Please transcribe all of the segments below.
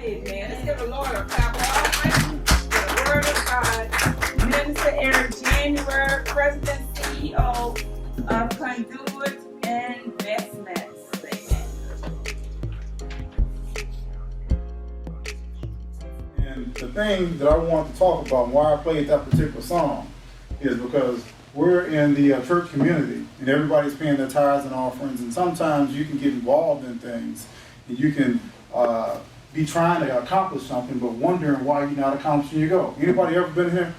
Amen. Let's give the Lord a clap of offering for the word of God. Minister Eric January, President CEO of Conduit Investments. Amen. And the thing that I want to talk about and why I played that particular song is because we're in the church community and everybody's paying their tithes and offerings, and sometimes you can get involved in things and you can be trying to accomplish something but wondering why you're not accomplishing your goal. Anybody ever been here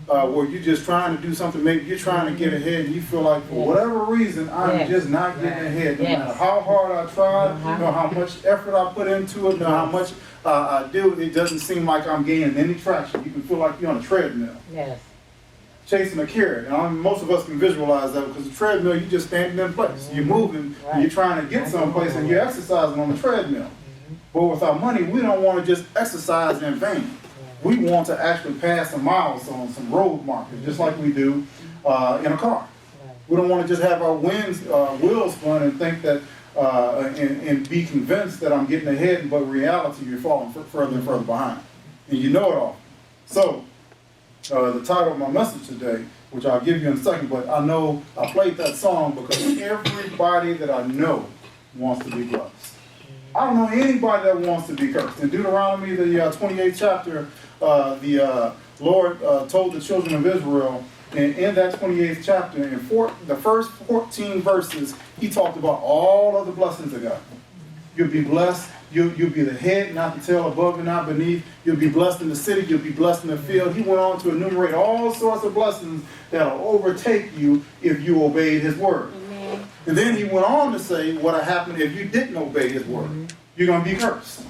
where you're just trying to do something, maybe you're trying to get ahead and you feel like for whatever reason I'm just not getting ahead, no matter how hard I try, no how much effort I put into it, no how much I do, it doesn't seem like I'm gaining any traction. You can feel like you're on a treadmill. Yes. Chasing a carrot. And most of us can visualize that because the treadmill, you're just standing in place. You're moving, and you're trying to get someplace, and you're exercising on the treadmill. But with our money, we don't want to just exercise in vain. We want to actually pass some milestones, some road markers, just like we do in a car. We don't want to just have our wheels spun and think that, and be convinced that I'm getting ahead, but in reality, you're falling further and further behind. And you know it all. So, the title of my message today, which I'll give you in a second, but I know I played that song because everybody that I know wants to be blessed. I don't know anybody that wants to be cursed. In Deuteronomy, the 28th chapter, the Lord told the children of Israel, and in that 28th chapter, in the first 14 verses, he talked about all of the blessings of God. You'll be blessed. You'll be the head, not the tail, above and not beneath. You'll be blessed in the city. You'll be blessed in the field. He went on to enumerate all sorts of blessings that will overtake you if you obeyed his word. Amen. And then he went on to say what would happen if you didn't obey his word. You're going to be cursed.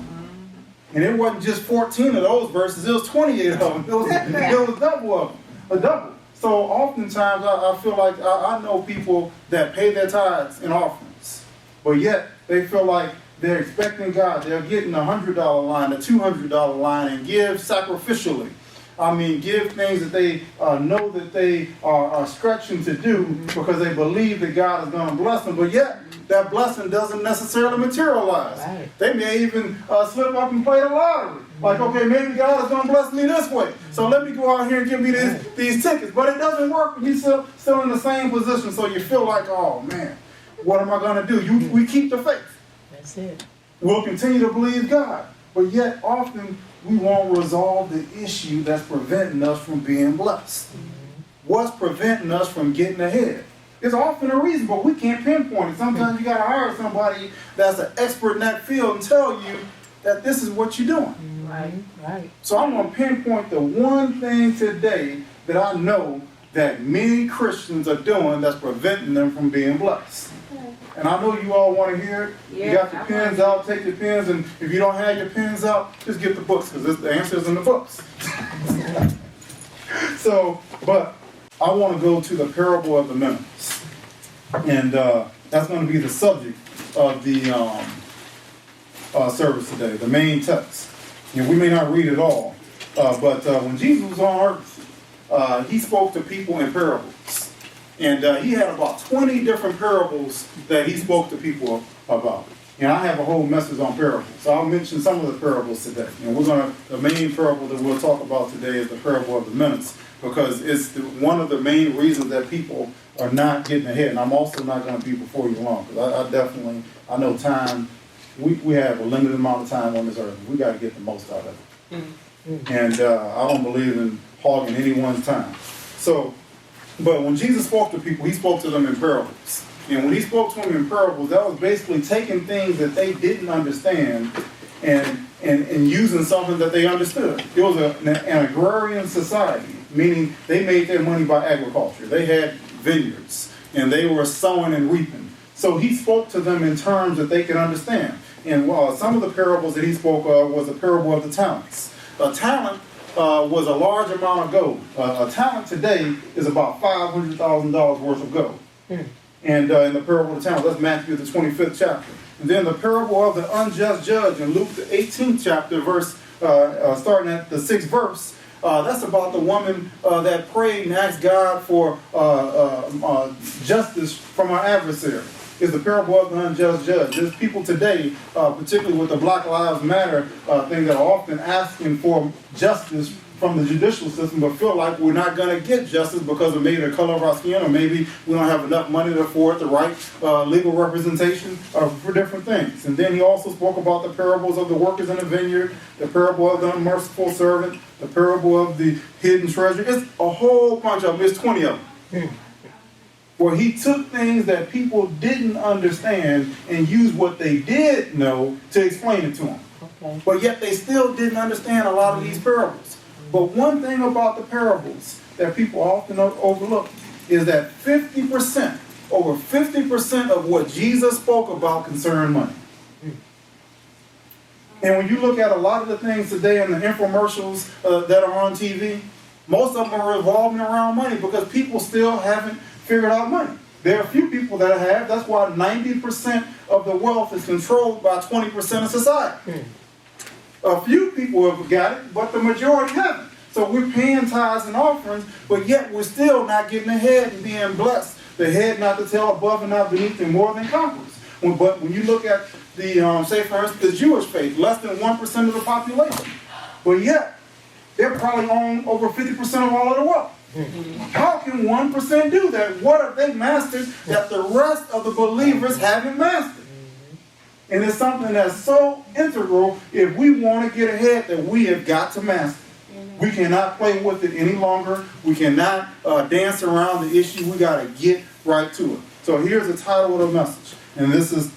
And it wasn't just 14 of those verses. It was 28 of them. It was double of them. A double. So oftentimes I feel like I know people that pay their tithes and offerings. But yet they feel like they're expecting God. They're getting the $100 line, the $200 line, and give sacrificially. I mean, give things that they know that they are stretching to do because they believe that God is going to bless them. But yet, that blessing doesn't necessarily materialize. Right. They may even slip up and play the lottery. Like, okay, maybe God is going to bless me this way. So let me go out here and give me these tickets. But it doesn't work. You're still in the same position. So you feel like, oh, man, what am I going to do? We keep the faith. That's it. We'll continue to believe God. But yet, often, we won't resolve the issue that's preventing us from being blessed. What's preventing us from getting ahead? It's often a reason, but we can't pinpoint it. Sometimes you got to hire somebody that's an expert in that field and tell you that this is what you're doing. Right. So I'm going to pinpoint the one thing today that I know that many Christians are doing that's preventing them from being blessed. And I know you all want to hear it. Yeah, you got your pens out, take your pens, and if you don't have your pens out, just get the books, because the answer is in the books. So, but I want to go to the parable of the minas. And that's going to be the subject of the service today, the main text. And we may not read it all, but when Jesus was on earth, he spoke to people in parables. And he had about 20 different parables that he spoke to people about. And I have a whole message on parables. So I'll mention some of the parables today. And the main parable that we'll talk about today is the parable of the minas, because it's one of the main reasons that people are not getting ahead. And I'm also not going to be before you long, because I know time, we have a limited amount of time on this earth. We got to get the most out of it. Mm-hmm. And I don't believe in hogging anyone's time. But when Jesus spoke to people, he spoke to them in parables. And when he spoke to them in parables, that was basically taking things that they didn't understand and using something that they understood. It was an agrarian society, meaning they made their money by agriculture. They had vineyards, and they were sowing and reaping. So he spoke to them in terms that they could understand. And some of the parables that he spoke of was the parable of the talents. A talent was a large amount of gold. A talent today is about $500,000 worth of gold. And in the parable of the talents, that's Matthew the 25th chapter. And then the parable of the unjust judge in Luke the 18th chapter, starting at the 6th verse, that's about the woman that prayed and asked God for justice from her adversary. is the parable of the unjust judge. There's people today, particularly with the Black Lives Matter thing, that are often asking for justice from the judicial system, but feel like we're not going to get justice because of maybe the color of our skin, or maybe we don't have enough money to afford the right legal representation for different things. And then he also spoke about the parables of the workers in the vineyard, the parable of the unmerciful servant, the parable of the hidden treasure. It's a whole bunch of them. It's 20 of them. Where he took things that people didn't understand and used what they did know to explain it to them. Okay. But yet they still didn't understand a lot of these parables. But one thing about the parables that people often overlook is that 50%, over 50% of what Jesus spoke about concerned money. And when you look at a lot of the things today in the infomercials that are on TV, most of them are revolving around money because people still haven't figured out money. There are a few people that have. That's why 90% of the wealth is controlled by 20% of society. A few people have got it, but the majority haven't. So we're paying tithes and offerings, but yet we're still not getting ahead and being blessed. The head not to tail, above and not beneath, and more than conquerors. But when you look at the, say for instance, the Jewish faith, less than 1% of the population. But yet, they're probably own over 50% of all of the wealth. How can 1% do that? What have they mastered that the rest of the believers haven't mastered? And it's something that's so integral if we want to get ahead that we have got to master. We cannot play with it any longer. We cannot dance around the issue. We got to get right to it. So here's the title of the message. And this is,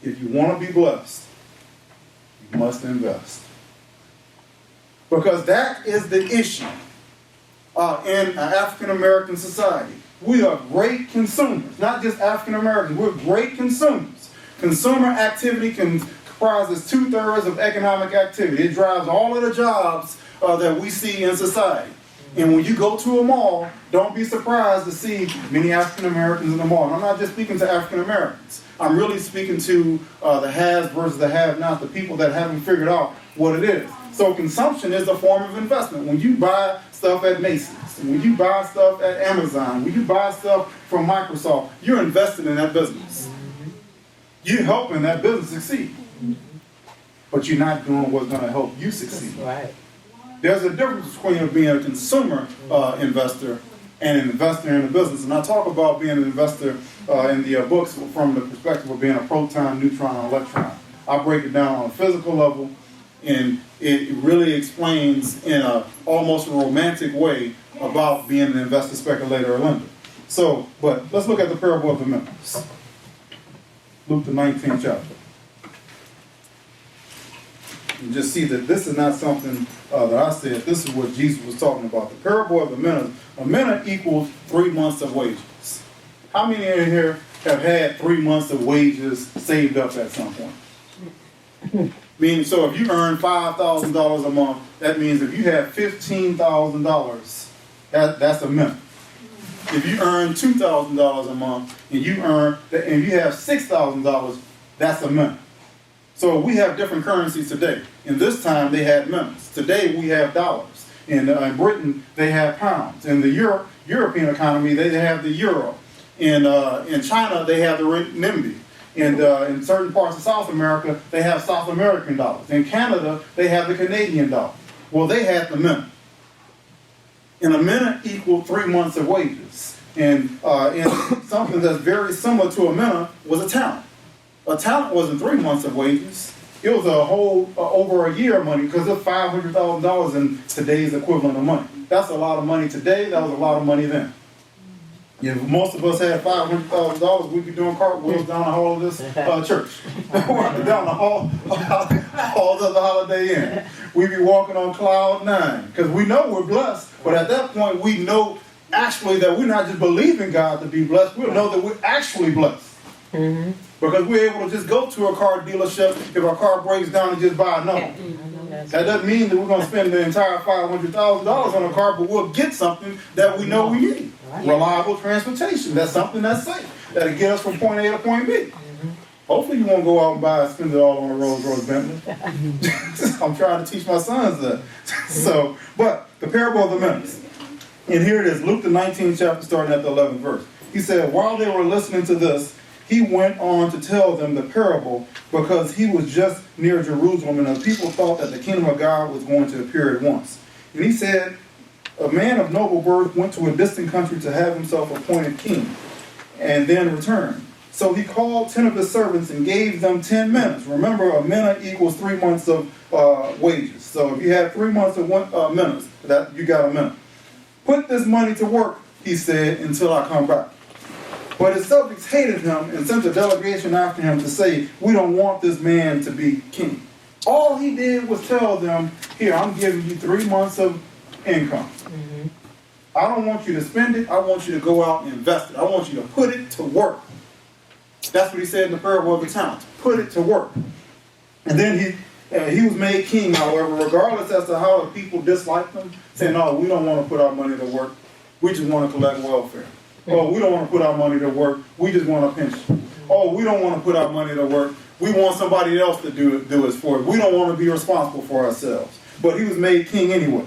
if you want to be blessed, you must invest. Because that is the issue in African American society. We are great consumers, not just African Americans. We're great consumers. Consumer activity comprises 2/3 of economic activity. It drives all of the jobs that we see in society. And when you go to a mall, don't be surprised to see many African Americans in the mall. And I'm not just speaking to African Americans. I'm really speaking to the haves versus the have-nots, the people that haven't figured out what it is. So consumption is a form of investment. When you buy stuff at Macy's, when you buy stuff at Amazon, when you buy stuff from Microsoft, you're invested in that business. You're helping that business succeed. But you're not doing what's going to help you succeed. Right. There's a difference between being a consumer investor and an investor in a business. And I talk about being an investor in the books from the perspective of being a proton, neutron, and electron. I break it down on a physical level, and it really explains in a almost a romantic way about being an investor, speculator, or lender. So, but let's look at the parable of the minas. Luke the 19th chapter. And just see that this is not something that I said. This is what Jesus was talking about. The parable of the minas. A mina equals 3 months of wages. How many in here have had 3 months of wages saved up at some point? Meaning, so if you earn $5,000 a month, that means if you have $15,000, that's a mina. If you earn $2,000 a month and you have $6,000, that's a mina. So we have different currencies today. In this time, they had minas. Today, we have dollars. In Britain, they have pounds. In the European economy, they have the euro. In China, they have the renminbi. And in certain parts of South America, they have South American dollars. In Canada, they have the Canadian dollar. Well, they had the mina. And a mina equaled 3 months of wages. And something that's very similar to a mina was a talent. A talent wasn't 3 months of wages. It was a whole over a year of money, because it's $500,000 in today's equivalent of money. That's a lot of money today. That was a lot of money then. If most of us had $500,000, we'd be doing cartwheels down the hall of this church. Down the hall of the Holiday Inn. We'd be walking on cloud 9, because we know we're blessed. But at that point, we know actually that we're not just believing God to be blessed. We know that we're actually blessed. Mm-hmm. Because we're able to just go to a car dealership if our car breaks down and just buy another. That doesn't mean that we're going to spend the entire $500,000 on a car, but we'll get something that we know we need. Reliable transportation. That's something that's safe. That'll get us from point A to point B. Mm-hmm. Hopefully you won't go out and buy and spend it all on a Rolls Royce Bentley. I'm trying to teach my sons that. So, but the parable of the minas. And here it is, Luke the 19th chapter, starting at the 11th verse. He said, while they were listening to this, he went on to tell them the parable because he was just near Jerusalem and the people thought that the kingdom of God was going to appear at once. And he said, a man of noble birth went to a distant country to have himself appointed king and then returned. So he called 10 of his servants and gave them 10 minas. Remember, a mina equals 3 months of wages. So if you had 3 months of minas, that you got a mina. Put this money to work, he said, until I come back. But his subjects hated him and sent a delegation after him to say, we don't want this man to be king. All he did was tell them, here, I'm giving you 3 months of income. I don't want you to spend it. I want you to go out and invest it. I want you to put it to work. That's what he said in the parable of the talents. Put it to work. And then he was made king, however, regardless as to how the people disliked him, saying, no, we don't want to put our money to work. We just want to collect welfare. Oh, we don't want to put our money to work. We just want a pension. Oh, we don't want to put our money to work. We want somebody else to do it for us. We don't want to be responsible for ourselves. But he was made king anyway.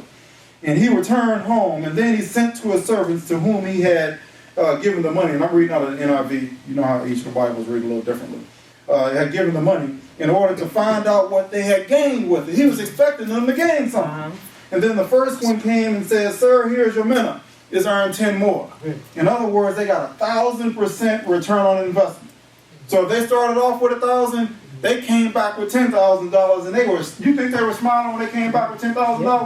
And he returned home, and then he sent to his servants to whom he had given the money. And I'm reading out of the NIV. You know how each of the Bibles read a little differently. Had given the money in order to find out what they had gained with it. He was expecting them to gain something. And then the first one came and said, sir, here's your mina. It's earned 10 more. In other words, they got 1,000% return on investment. So if they started off with 1,000, they came back with $10,000, and you think they were smiling when they came back with $10,000?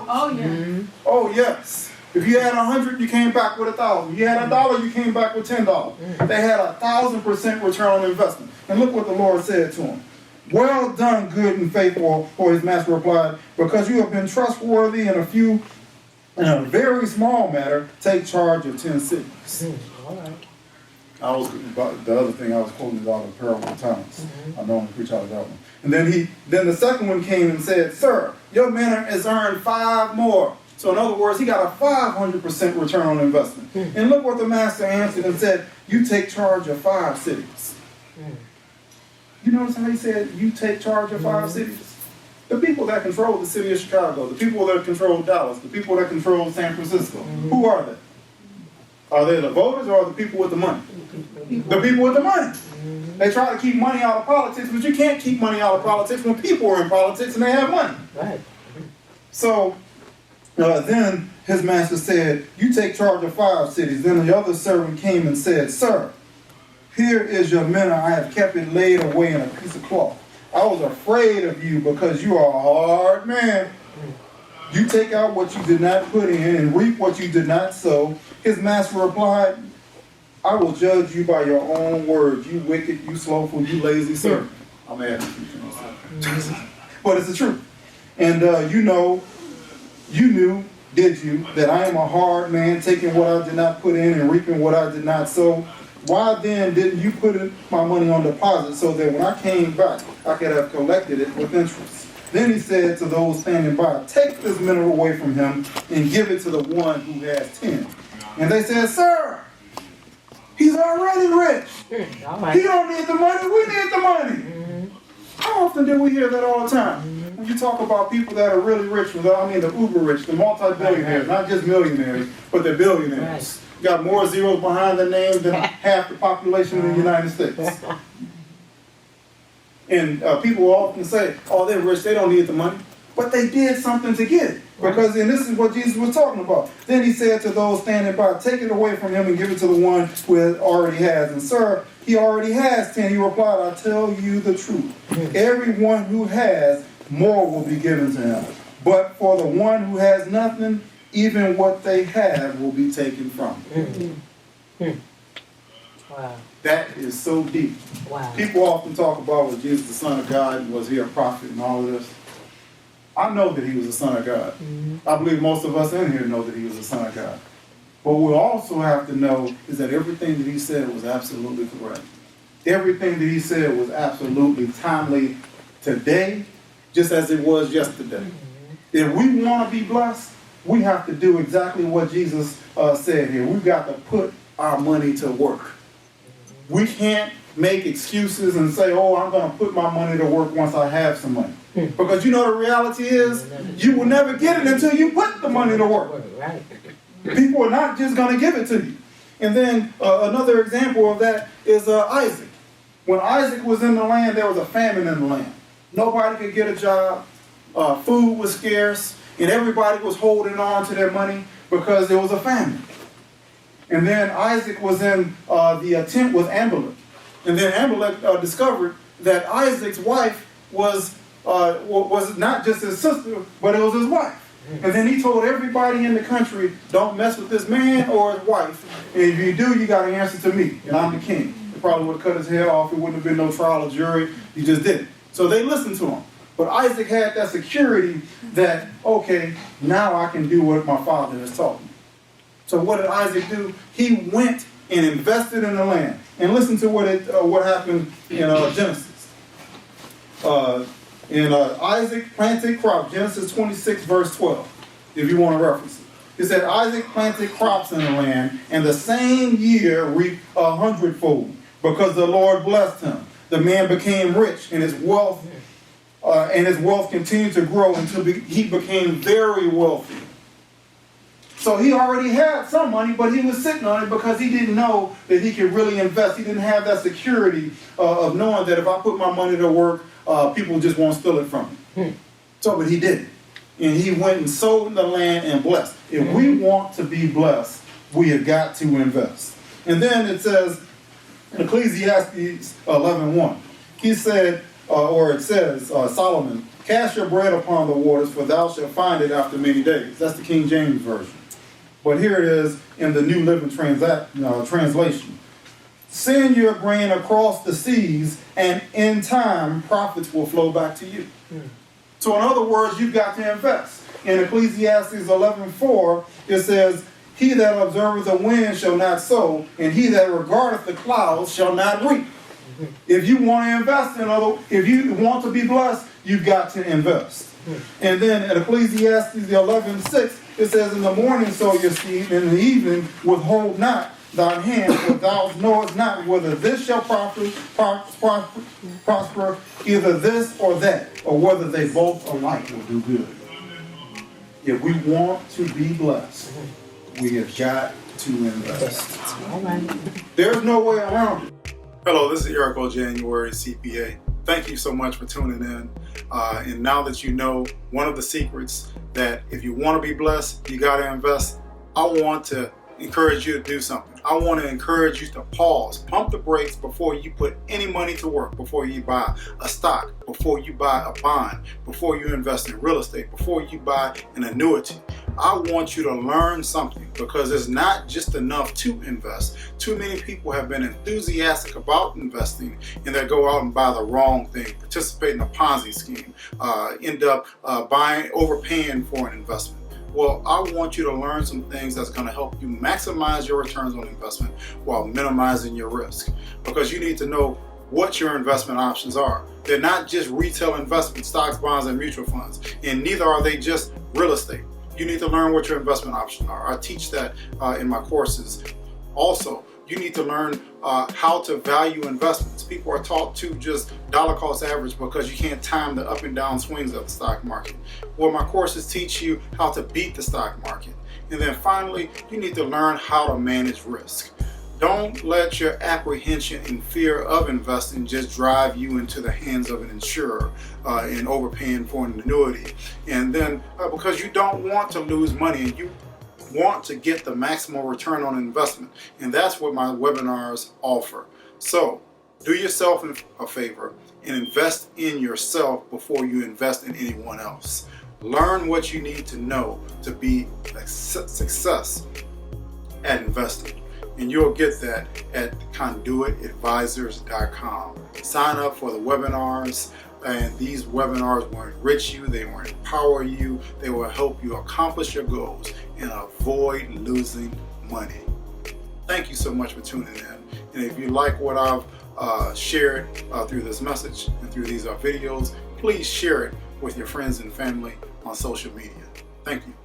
Oh, yeah. Oh, yes. If you had 100, you came back with 1,000. You had $1, you came back with $10. They had 1,000% return on investment. And look what the Lord said to him. Well done, good and faithful, or his master replied, because you have been trustworthy in a very small matter, take charge of 10 cities. All right. The other thing I was quoting about the parable of talents. I normally preach out of that one. And then the second one came and said, sir, your mina has earned 5 more. So in other words, he got a 500% return on investment. And look what the master answered and said, you take charge of 5 cities. You notice how he said, you take charge of 5 cities? The people that control the city of Chicago, the people that control Dallas, the people that control San Francisco, who are they? Are they the voters or are the people with the money? The people with the money. They try to keep money out of politics, but you can't keep money out of politics when people are in politics and they have money. Right. So then his master said, you take charge of 5 cities. Then the other servant came and said, sir, here is your mina. I have kept it laid away in a piece of cloth. I was afraid of you because you are a hard man. You take out what you did not put in and reap what you did not sow. His master replied, I will judge you by your own words, you wicked, you slothful, you lazy servant. I'm adding a few things. But it's the truth. And you knew, did you, that I am a hard man, taking what I did not put in and reaping what I did not sow? Why then didn't you put my money on deposit so that when I came back, I could have collected it with interest? Then he said to those standing by, take this mina away from him and give it to the one who has 10. And they said, sir, he's already rich. He don't need the money, we need the money. How often do we hear that all the time? When you talk about people that are really rich, I mean the uber rich, the multi-billionaires, not just millionaires, but the billionaires. Got more zeros behind their names than half the population in the United States. And people often say, oh, they're rich, they don't need the money. But they did something to get it. Because, and this is what Jesus was talking about. Then he said to those standing by, take it away from him and give it to the one who already has. And sir, he already has 10. He replied, I tell you the truth. Everyone who has, more will be given to him. But for the one who has nothing, even what they have will be taken from them. Wow. That is so deep. Wow. People often talk about, was Jesus the Son of God, and was he a prophet and all of this? I know that he was the Son of God. I believe most of us in here know that he was the Son of God. But what we also have to know is that everything that he said was absolutely correct. Everything that he said was absolutely timely today, just as it was yesterday. If we want to be blessed, we have to do exactly what Jesus said here. We've got to put our money to work. We can't make excuses and say, oh, I'm going to put my money to work once I have some money. Because you know the reality is, you will never get it until you put the money to work. Right. People are not just going to give it to you. And then another example of that is Isaac. When Isaac was in the land, there was a famine in the land. Nobody could get a job. Food was scarce, and everybody was holding on to their money because there was a famine. And then Isaac was in the tent with Amalek. And then Amalek discovered that Isaac's wife was not just his sister, but it was his wife. And then he told everybody in the country, don't mess with this man or his wife. And if you do, you got to answer to me, and I'm the king. He probably would have cut his head off. It wouldn't have been no trial or jury. He just did it. So they listened to him. But Isaac had that security that, okay, now I can do what my father has taught me. So what did Isaac do? He went and invested in the land. And listen to what happened in Genesis. Isaac planted crops, Genesis 26, verse 12, if you want to reference it. It said, Isaac planted crops in the land, and the same year reaped 100-fold, because the Lord blessed him. The man became rich, and his wealth continued to grow until he became very wealthy. So he already had some money, but he was sitting on it because he didn't know that he could really invest. He didn't have that security of knowing that if I put my money to work, people just won't steal it from me. So, but he did. And he went and sold the land and blessed. If we want to be blessed, we have got to invest. And then it says, in Ecclesiastes 11:1, he said, it says, Solomon, cast your bread upon the waters, for thou shalt find it after many days. That's the King James Version. But here it is in the New Living Translation. Send your grain across the seas, and in time, profits will flow back to you. So in other words, you've got to invest. In Ecclesiastes 11:4, it says, he that observeth the wind shall not sow, and he that regardeth the clouds shall not reap. If you want to invest, if you want to be blessed, you've got to invest. And then at Ecclesiastes 11:6, it says, in the morning sow your seed, and in the evening withhold not thine hand, for thou knowest not whether this shall prosper, either this or that, or whether they both alike will do good. If we want to be blessed, we have got to invest. There's no way around it. Hello, this is Eric O. January, CPA. Thank you so much for tuning in. And now that you know one of the secrets that if you want to be blessed, you got to invest, I want to encourage you to do something. I want to encourage you to pause, pump the brakes before you put any money to work, before you buy a stock, before you buy a bond, before you invest in real estate, before you buy an annuity. I want you to learn something, because it's not just enough to invest. Too many people have been enthusiastic about investing and they go out and buy the wrong thing, participate in a Ponzi scheme, end up overpaying for an investment. Well, I want you to learn some things that's going to help you maximize your returns on investment while minimizing your risk, because you need to know what your investment options are. They're not just retail investments, stocks, bonds, and mutual funds, and neither are they just real estate. You need to learn what your investment options are. I teach that in my courses. Also, you need to learn how to value investments. People are taught to just dollar cost average because you can't time the up and down swings of the stock market. Well, my courses teach you how to beat the stock market. And then finally, you need to learn how to manage risk. Don't let your apprehension and fear of investing just drive you into the hands of an insurer and overpaying for an annuity. And then because you don't want to lose money and you want to get the maximum return on investment. And that's what my webinars offer. So do yourself a favor and invest in yourself before you invest in anyone else. Learn what you need to know to be a success at investing. And you'll get that at conduitadvisors.com. Sign up for the webinars, and these webinars will enrich you, they will empower you, they will help you accomplish your goals and avoid losing money. Thank you so much for tuning in. And if you like what I've shared through this message and through these videos, please share it with your friends and family on social media. Thank you.